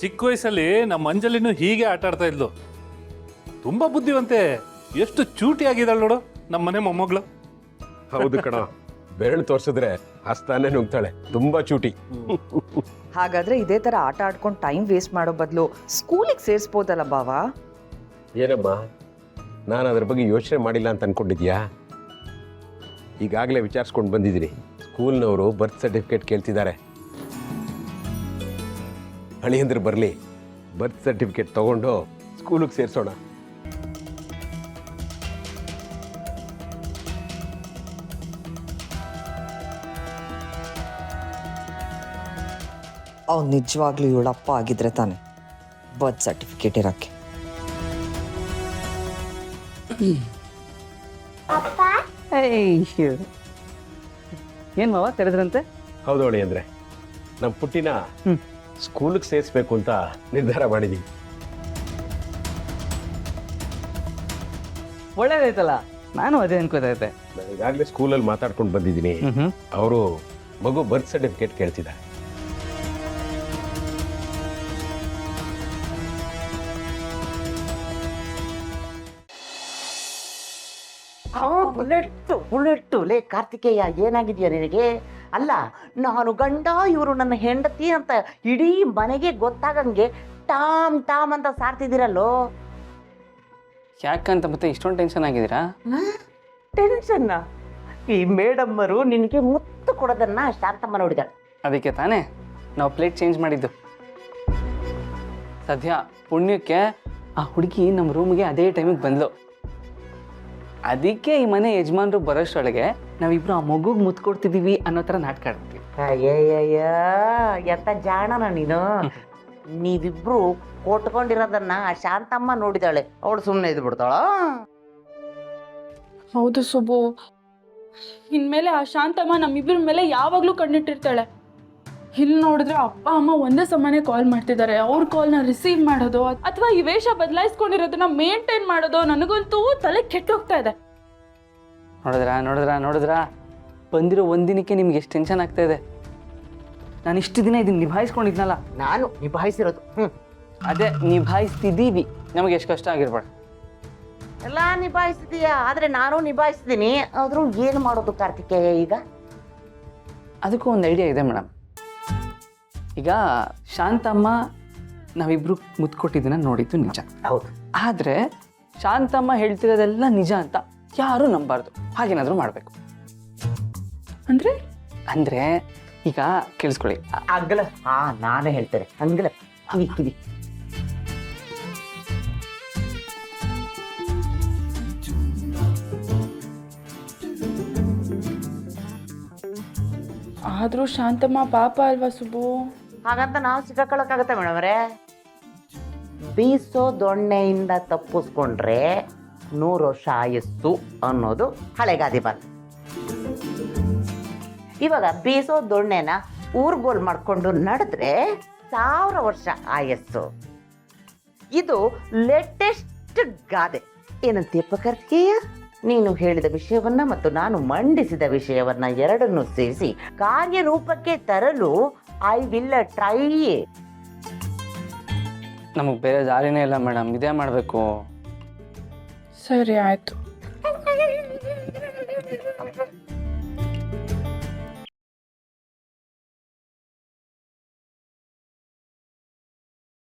ಚಿಕ್ಕ ವಯಸ್ಸಲ್ಲಿ ನಮ್ಮ ಅಂಜಲಿನೂ ಹೀಗೆ ಆಟ ಆಡ್ತಾ ಇದ್ಲು. ತುಂಬಾ ಬುದ್ಧಿವಂತೆ, ಎಷ್ಟು ಚೂಟಿ ಆಗಿದ್ದಾಳೆ ನೋಡು ನಮ್ಮ ಮನೆ ಮೊಮ್ಮಗಳು. ಹೌದು ಕಣ, ಬೆರಳು ತೋರ್ಸಿದ್ರೆ ಹಸ್ತಾನೆ ನುಗ್ತಾಳೆ, ತುಂಬಾ ಚೂಟಿ. ಹಾಗಾದ್ರೆ ಇದೇ ತರ ಆಟ ಆಡ್ಕೊಂಡು ಟೈಮ್ ವೇಸ್ಟ್ ಮಾಡೋ ಬದಲು ಸ್ಕೂಲಿಗೆ ಸೇರಿಸ್ಬೋದಲ್ಲ ಬಾವ? ಏನಮ್ಮ, ನಾನು ಅದ್ರ ಬಗ್ಗೆ ಯೋಚನೆ ಮಾಡಿಲ್ಲ ಅಂತ ಅನ್ಕೊಂಡಿದ್ಯಾ? ಈಗಾಗಲೇ ವಿಚಾರಿಸ್ಕೊಂಡು ಬಂದಿದ್ದೀನಿ. ಸ್ಕೂಲ್ನವರು ಬರ್ತ್ ಸರ್ಟಿಫಿಕೇಟ್ ಕೇಳ್ತಿದ್ದಾರೆ. ಅಳಿಯಂದ್ರೆ ಬರಲಿ, ಬರ್ತ್ ಸರ್ಟಿಫಿಕೇಟ್ ತಗೊಂಡು ಸ್ಕೂಲಿಗೆ ಸೇರಿಸೋಣ. ಅವ್ನು ನಿಜವಾಗ್ಲೂ ಇವಳಪ್ಪ ಆಗಿದ್ರೆ ತಾನೆ ಬರ್ತ್ ಸರ್ಟಿಫಿಕೇಟ್ ಇರಕ್ಕೆ. ಏನ್ ಮಾವ ತೆರೆದ್ರಂತೆ? ಹೌದು ಅಳಿಯಂದ್ರೆ, ನಮ್ಮ ಪುಟ್ಟಿನ ಸ್ಕೂಲಿಗೆ ಸೇರಿಸ್ಬೇಕು ಅಂತ ನಿರ್ಧಾರ ಮಾಡಿದ್ದೀವಿ. ಒಳ್ಳೇದಾಯ್ತಲ್ಲ, ನಾನು ಅದೇ ಅನ್ಕೋತಾ ಇದ್ದೆ. ನಾನು ಈಗಾಗಲೇ ಸ್ಕೂಲಲ್ಲಿ ಮಾತಾಡ್ಕೊಂಡು ಬಂದಿದ್ದೀನಿ. ಅವರು ಮಗು ಬರ್ತ್ ಸರ್ಟಿಫಿಕೇಟ್ ಕೇಳ್ತಿದ್ದಾರೆ. ಬುಲೆಟ್ಟು ಲೇ ಕಾರ್ತಿಕೇಯ, ಏನಾಗಿದೆಯಾ ನಿನಗೆ? ಅಲ್ಲ, ನಾನು ಗಂಡ, ಇವರು ನನ್ನ ಹೆಂಡತಿ ಅಂತ ಇಡೀ ಮನೆಗೆ ಗೊತ್ತಾಗಂಗೆ ಟಾಮ್ ಟಾಮ್ ಅಂತ ಸಾರ್ತಿದ್ದೀರಲ್ಲೋ. ಯಾಕಂತ ಮತ್ತೆ ಇಷ್ಟೊಂದು ಟೆನ್ಷನ್ ಆಗಿದ್ದೀರಾ? ಟೆನ್ಷನ್ನ? ಈ ಮೇಡಮ್ಮರು ನಿನಗೆ ಮುತ್ತು ಕೊಡೋದನ್ನ ಶಾಂತಮ್ಮ ನೋಡಿದಾಳೆ. ಅದಕ್ಕೆ ತಾನೇ ನಾವು ಪ್ಲೇಟ್ ಚೇಂಜ್ ಮಾಡಿದ್ದು. ಸದ್ಯ ಪುಣ್ಯಕ್ಕೆ ಆ ಹುಡುಗಿ ನಮ್ಮ ರೂಮ್ಗೆ ಅದೇ ಟೈಮಿಗೆ ಬಂದ್ಲು. ಅದಕ್ಕೆ ಈ ಮನೆ ಯಜಮಾನ್ರು ಬರೋಷ್ಟೊಳಗೆ ನಾವಿಬ್ರು ಆ ಮಗುಗೆ ಮುತ್ತು ಕೊಡ್ತಿದ್ದೀವಿ ಅನ್ನೋ ಥರ ನಾಟಕ ಆಡ್ತೀವಿ. ಅಯ್ಯಯ್ಯ, ಎಂತ ಜಾಣನ ನೀನು. ನೀವಿಬ್ರು ಕೊಟ್ಕೊಂಡಿರೋದನ್ನ ಆ ಶಾಂತಮ್ಮ ನೋಡಿದಾಳೆ, ಅವಳು ಸುಮ್ಮನೆ ಇದ್ದು ಬಿಡ್ತಾಳ. ಹೌದು ಸುಬ್ಬು, ಇನ್ಮೇಲೆ ಆ ಶಾಂತಮ್ಮ ನಮ್ಮಿಬ್ಬರ ಮೇಲೆ ಯಾವಾಗಲೂ ಕಣ್ಣಿಟ್ಟಿರ್ತಾಳೆ. ಇಲ್ಲಿ ನೋಡಿದ್ರೆ ಅಪ್ಪ ಅಮ್ಮ ಒಂದೇ ಸಮನೆ ಕಾಲ್ ಮಾಡ್ತಿದ್ದಾರೆ. ಅವ್ರ ಕಾಲ್ನ ರಿಸೀವ್ ಮಾಡೋದು ಅಥವಾ ಈ ವೇಷ ಬದಲಾಯಿಸ್ಕೊಂಡಿರೋದನ್ನ ಮೇಂಟೈನ್ ಮಾಡೋದು ನನಗಂತೂ ತಲೆ ಕೆಟ್ಟೋಗ್ತಾ ಇದೆ. ನೋಡಿದ್ರಾ ಬಂದಿರೋ ಒಂದಿನಕ್ಕೆ ನಿಮ್ಗೆ ಎಷ್ಟು ಟೆನ್ಷನ್ ಆಗ್ತಾ ಇದೆ. ನಾನು ಇಷ್ಟು ದಿನ ಇದನ್ನ ನಿಭಾಯಿಸ್ಕೊಂಡಿದ್ನಲ್ಲ. ನಾನು ನಿಭಾಯಿಸಿರೋದು ಅದೇ ನಿಭಾಯಿಸ್ತಿದ್ದೀವಿ. ನಮಗೆ ಎಷ್ಟು ಕಷ್ಟ ಆಗಿರ್ಬೇಡ. ಎಲ್ಲ ನಿಭಾಯಿಸಿದೀಯಾ, ಆದ್ರೆ ನಾನು ನಿಭಾಯಿಸ್ತೀನಿ. ಆದ್ರೂ ಏನು ಮಾಡೋದು ಕಾರ್ತಿಕೇಯ ಈಗ? ಅದಕ್ಕೂ ಒಂದು ಐಡಿಯಾ ಇದೆ ಮೇಡಮ್. ಈಗ ಶಾಂತಮ್ಮ ನಾವಿಬ್ರು ಮುತ್ತು ಕೊಟ್ಟಿದ್ದನ್ನ ನೋಡಿದ್ದು ನಿಜ. ಹೌದು. ಆದರೆ ಶಾಂತಮ್ಮ ಹೇಳ್ತಿರೋದೆಲ್ಲ ನಿಜ ಅಂತ ಯಾರೂ ನಂಬಾರ್ದು. ಹಾಗೇನಾದರೂ ಮಾಡಬೇಕು. ಅಂದರೆ ಈಗ ಕೇಳಿಸ್ಕೊಳ್ಳಿ. ಅಗ್ಲ ನಾನೇ ಹೇಳ್ತೇನೆ. ಹಂಗಲ ಕಿವಿ ಆದ್ರೂ ಶಾಂತಮ್ಮ ಪಾಪ ಅಲ್ವಾ ಸುಬ್ಬು? ಹಾಗಂತ ನಾವು ಸಿಕ್ಕಾಕೊಳ್ಳೋಕ್ಕಾಗತ್ತೆ ಮೇಡಮ್ರೆ? ಬೀಸೋ ದೊಣ್ಣೆಯಿಂದ ತಪ್ಪಿಸ್ಕೊಂಡ್ರೆ 100 ವರ್ಷ ಆಯಸ್ಸು ಅನ್ನೋದು ಹಳೆಗಾದಿ ಮಾತು. ಇವಾಗ ಬೀಸೋ ದೊಣ್ಣೆನ ಊರ್ಗೋಲ್ ಮಾಡ್ಕೊಂಡು ನಡೆದ್ರೆ 1000 ವರ್ಷ ಆಯಸ್ಸು. ಇದು ಲೇಟೆಸ್ಟ್ ಗಾದೆ. ಏನಂತೀಯಪ್ಪ ಕಾರ್ತಿಕೇಯ? ನೀನು ಹೇಳಿದ ವಿಷಯವನ್ನ ಮತ್ತು ನಾನು ಮಂಡಿಸಿದ ವಿಷಯವನ್ನ ಎರಡನ್ನೂ ಸೇರಿಸಿ ಕಾರ್ಯರೂಪಕ್ಕೆ ತರಲು ಐ ವಿಲ್ ಟ್ರೈ. ನಮಗೆ ಬೇರೆ ದಾರಿನೇ ಇಲ್ಲ ಮೇಡಮ್, ಇದೇ ಮಾಡಬೇಕು. ಸರಿ ಆಯ್ತು.